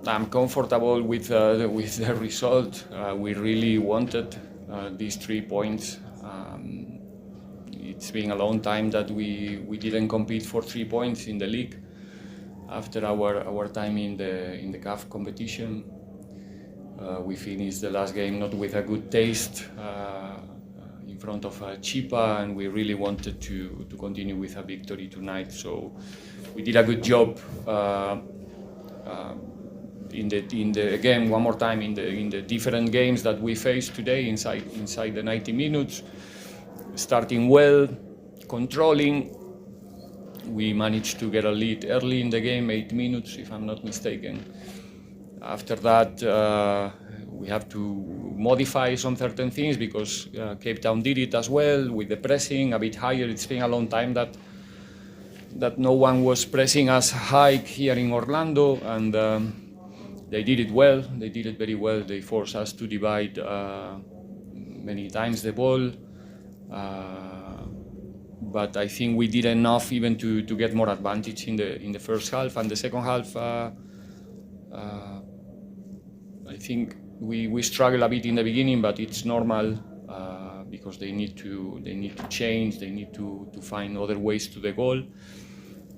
I'm comfortable with the result. We really wanted these 3 points. It's been a long time that we didn't compete for 3 points in the league after our time in the CAF competition. We finished the last game not with a good taste in front of Chipa, and we really wanted to continue with a victory tonight. So we did a good job. In the again, one more time, in the different games that we faced today inside the 90 minutes, starting well, controlling. We managed to get a lead early in the game, 8 minutes, if I'm not mistaken. After that, we have to modify some certain things because Cape Town did it as well with the pressing a bit higher. It's been a long time that no one was pressing us high here in Orlando, and they did it well. They did it very well. They forced us to divide many times the ball, but I think we did enough even to get more advantage in the first half. And the second half, I think we struggle a bit in the beginning, but it's normal because they need to change. They need to find other ways to the goal.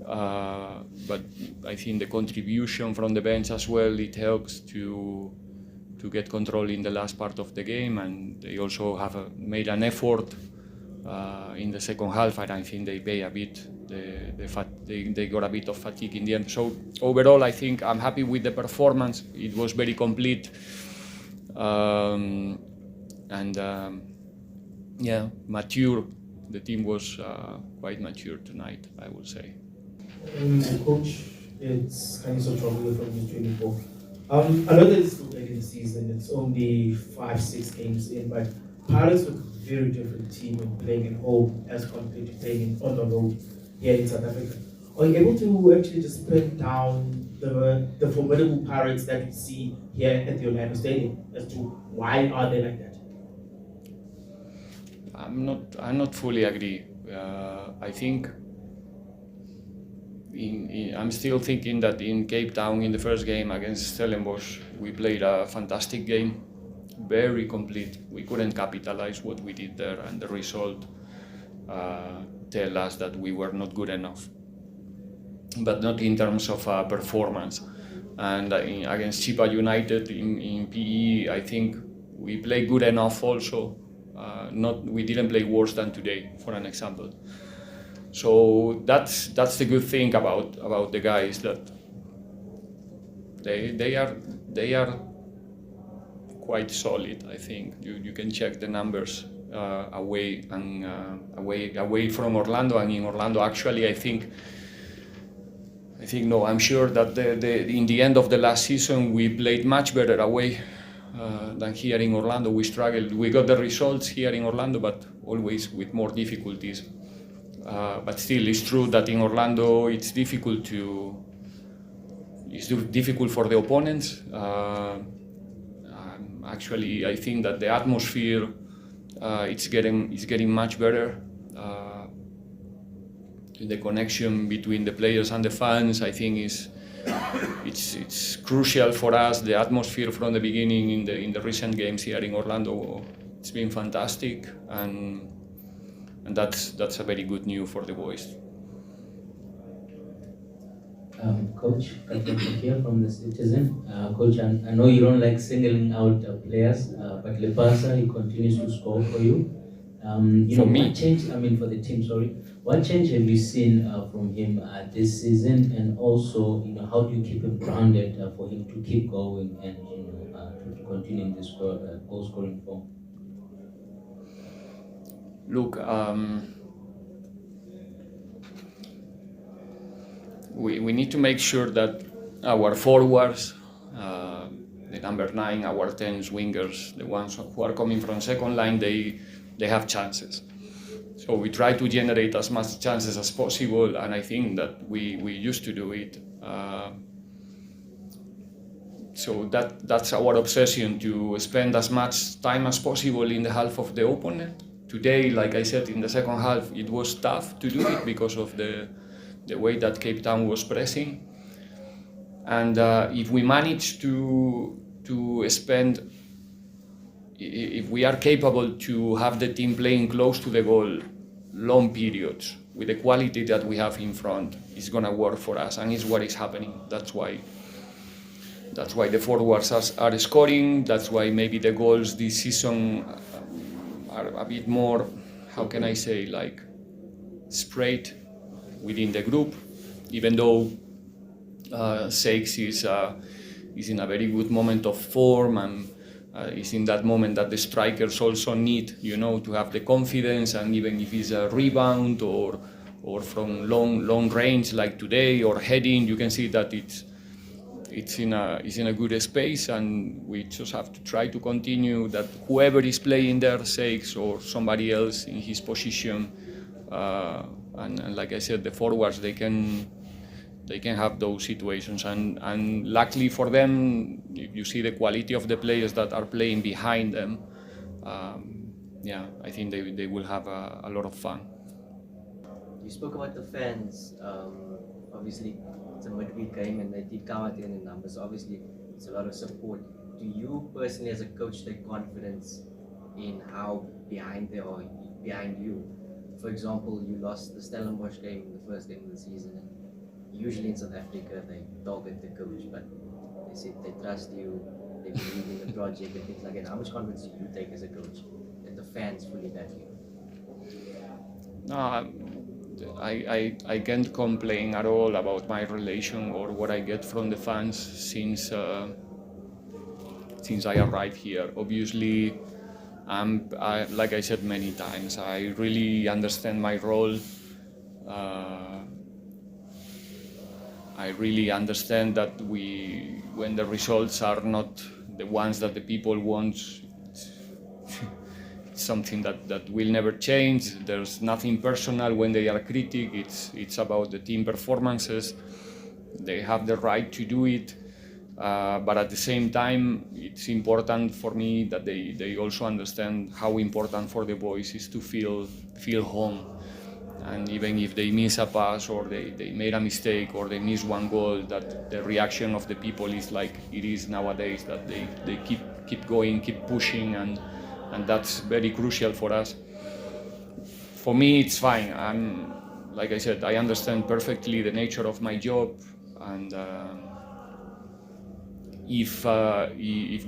But I think the contribution from the bench as well, it helps to get control in the last part of the game, and they also have made an effort in the second half, and I think they pay a bit. They got a bit of fatigue in the end. So overall, I think I'm happy with the performance. It was very complete, yeah, mature. The team was quite mature tonight, I would say. Coach, it's kind of trouble from the training ball. I know that it's still early in the season, it's only 5-6 games in, but Pirates look a very different team in playing at home as compared to playing on the road here in South Africa. Are you able to actually just put down the formidable Pirates that you see here at the Orlando Stadium as to why are they like that? I'm not fully agree. I think I'm still thinking that in Cape Town, in the first game against Stellenbosch, we played a fantastic game, very complete. We couldn't capitalize what we did there, and the result tell us that we were not good enough, but not in terms of performance. And against Chipa United in PE, I think we played good enough also. We didn't play worse than today, for an example. So that's the good thing about the guys, that they are quite solid. I think you can check the numbers away from Orlando, and in Orlando actually I think no, I'm sure that in the end of the last season we played much better away than here in Orlando. We struggled. We got the results here in Orlando, but always with more difficulties. But still, it's true that in Orlando it's difficult for the opponents. Actually, I think that the atmosphere it's getting much better. The connection between the players and the fans, I think, it's crucial for us. The atmosphere from the beginning in the recent games here in Orlando, it's been fantastic, and that's a very good news for the boys. Coach, here from the Citizen. Coach, I know you don't like singling out players, but Lepasa, he continues to score for you. For me? What change? I mean, for the team. Sorry. What change have you seen from him this season, and also, how do you keep him grounded for him to keep going and to continue in this goal scoring form? Look, we need to make sure that our forwards, the number 9, our 10s, wingers, the ones who are coming from second line, they have chances. So we try to generate as much chances as possible, and I think that we used to do it. So that's our obsession, to spend as much time as possible in the half of the opponent. Today, like I said, in the second half, it was tough to do it because of the way that Cape Town was pressing. And if we manage to spend, if we are capable to have the team playing close to the goal long periods with the quality that we have in front, it's gonna work for us, and it's what is happening. That's why the forwards are scoring. That's why maybe the goals this season are a bit more, how can I say, like spread within the group, even though Seix is in a very good moment of form, and is in that moment that the strikers also need, to have the confidence, and even if it's a rebound or from long range like today, or heading, you can see that it's in a good space, and we just have to try to continue that whoever is playing there, Seix or somebody else in his position, and like I said, the forwards, they can have those situations, and luckily for them, if you see the quality of the players that are playing behind them, I think they will have a lot of fun. You spoke about the fans. Obviously, it's a midweek game and they did come out in the numbers. Obviously, it's a lot of support. Do you personally, as a coach, take confidence in how behind they are, behind you? For example, you lost the Stellenbosch game in the first game of the season. And usually in South Africa, they target the coach, but they said they trust you, they believe in the project and things like that. How much confidence do you take as a coach that the fans fully back you? No, I can't complain at all about my relation or what I get from the fans since I arrived here. Obviously, like I said many times, I really understand my role. I really understand that when the results are not the ones that the people want, it's something that will never change. There's nothing personal when they are critic. It's about the team performances. They have the right to do it, but at the same time, it's important for me that they also understand how important for the boys is to feel home. And even if they miss a pass or they made a mistake or they miss one goal, that the reaction of the people is like it is nowadays, that they keep going, keep pushing, and that's very crucial for us. For me, it's fine. Like I said, I understand perfectly the nature of my job, and if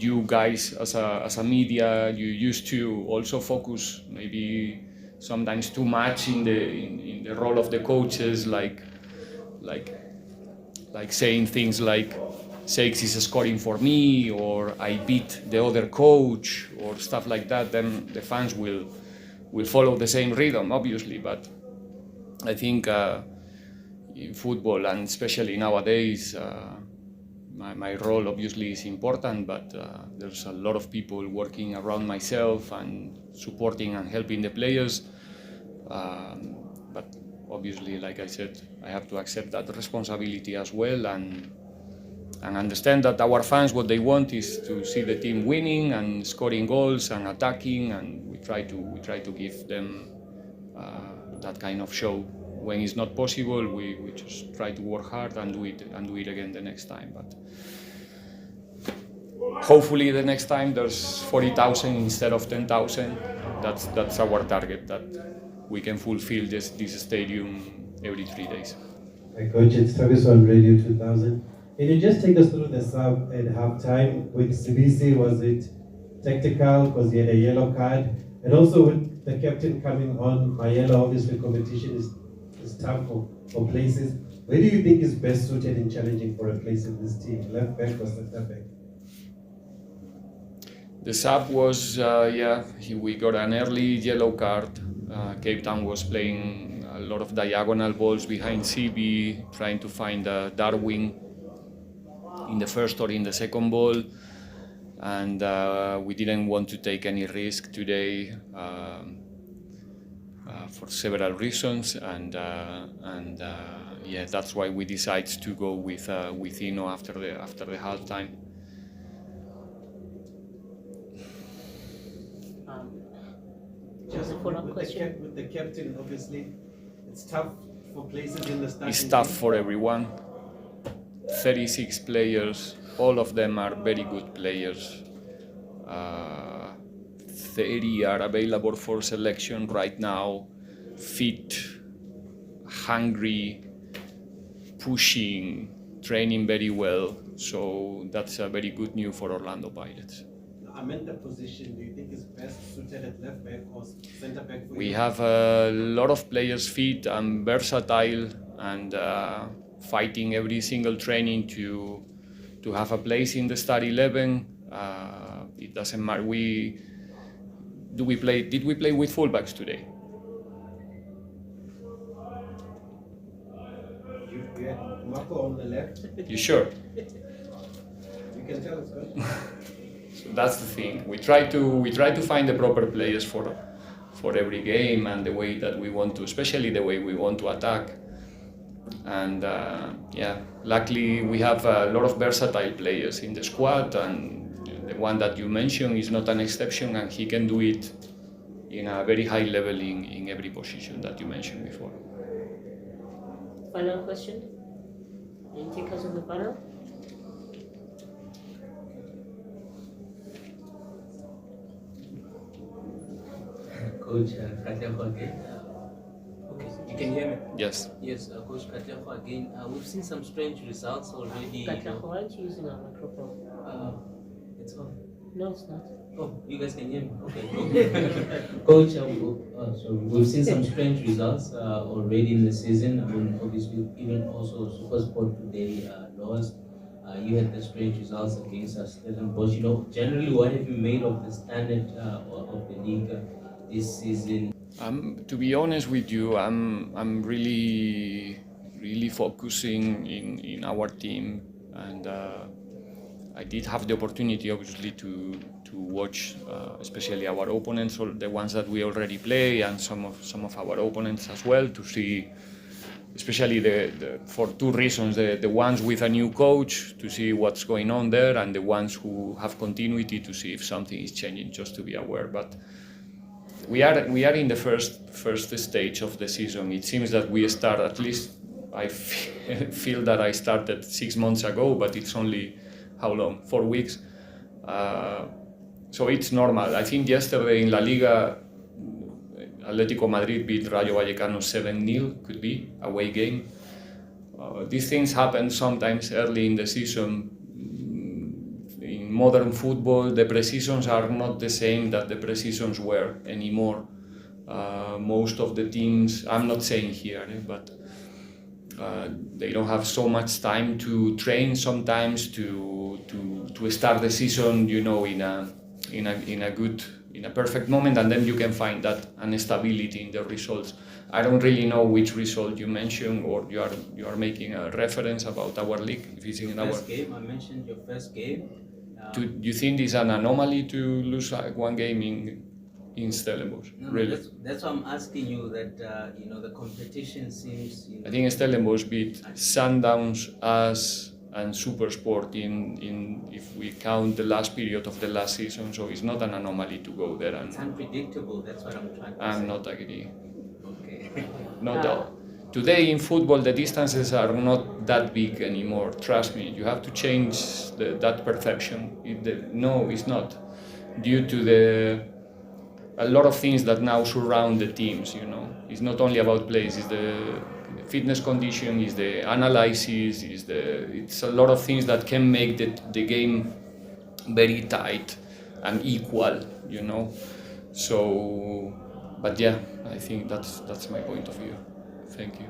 you guys as a media, you used to also focus maybe sometimes too much in the role of the coaches, like saying things like Seix is scoring for me, or I beat the other coach, or stuff like that, then the fans will follow the same rhythm, obviously. But I think in football, and especially nowadays, my role obviously is important, but there's a lot of people working around myself and supporting and helping the players. But obviously, like I said, I have to accept that responsibility as well, and understand that our fans, what they want is to see the team winning and scoring goals and attacking, and we try to give them that kind of show. When it's not possible, we just try to work hard and do it again the next time. But hopefully the next time there's 40,000 instead of 10,000. That's our target, that we can fulfill this stadium every 3 days. Hi Coach, it's Tavis on Radio 2000. Can you just take us through the sub at halftime with Sibisi? Was it tactical because he had a yellow card? And also with the captain coming on, Mayela, obviously competition is tough for places. Where do you think is best suited in challenging for a place in this team? Left back or centre back? The sub was, we got an early yellow card. Cape Town was playing a lot of diagonal balls behind CB, trying to find Darwin in the first or in the second ball. And we didn't want to take any risk today for several reasons. And that's why we decided to go with Ino after the halftime. Just a follow-up question. With the captain, obviously, it's tough for places in the starting. It's tough for everyone. 36 players. All of them are very good players. 30 are available for selection right now, fit, hungry, pushing, training very well. So that's a very good news for Orlando Pirates. I meant the position. Do you think is best suited at left back or centre back? We have a lot of players fit and versatile and fighting every single training to have a place in the start 11. It doesn't matter. Did we play with fullbacks today? You had Marco on the left. You sure? You can tell us, coach. So that's the thing. We try to find the proper players for every game and the way that we want to, especially the way we want to attack. And luckily we have a lot of versatile players in the squad, and the one that you mentioned is not an exception, and he can do it in a very high level in every position that you mentioned before. Final question? Any takers on the panel? Coach Katlego again. Okay, you can hear me? Yes. Yes, Coach Katlego again. We've seen some strange results already. Katlego, why aren't you using a microphone? It's on. No, it's not. Oh, you guys can hear me? Okay. Coach, sorry, we've seen some strange results already in the season. I mean, obviously, even also SuperSport today lost. You had the strange results against us, Stellenbosch. You know, generally, what have you made of the standard of the league this season? To be honest with you, I'm really focusing in our team, and I did have the opportunity, obviously, to watch, especially our opponents, or the ones that we already play, and some of our opponents as well, to see, especially for two reasons: the ones with a new coach, to see what's going on there, and the ones who have continuity, to see if something is changing, just to be aware. But we are in the first stage of the season. It seems that we start, at least I feel that I started 6 months ago, but it's only, how long? 4 weeks. So it's normal. I think yesterday in La Liga, Atlético Madrid beat Rayo Vallecano 7-0, could be, away game. These things happen sometimes early in the season. In modern football, the pre-seasons are not the same that the pre-seasons were anymore. Most of the teams, I'm not saying here, but they don't have so much time to train sometimes to start the season, you know, in a perfect moment, and then you can find that instability in the results. I don't really know which result you mentioned, or you are making a reference about our league. If it's in our first game, I mentioned your first game. Do you think it's an anomaly to lose one game in Stellenbosch? No, really? That's why I'm asking you that, you know, the competition seems... You know, I think Stellenbosch beat Sundowns, us, and SuperSport in if we count the last period of the last season, so it's not an anomaly to go there. And it's unpredictable, that's what I'm trying to say. I'm not agree. Okay. No doubt. Today in football, the distances are not that big anymore. Trust me, you have to change that perception. No, it's not. Due to a lot of things that now surround the teams, you know. It's not only about plays, it's the fitness condition, it's the analysis, it's a lot of things that can make the game very tight and equal, you know. So, but yeah, I think that's my point of view. Thank you.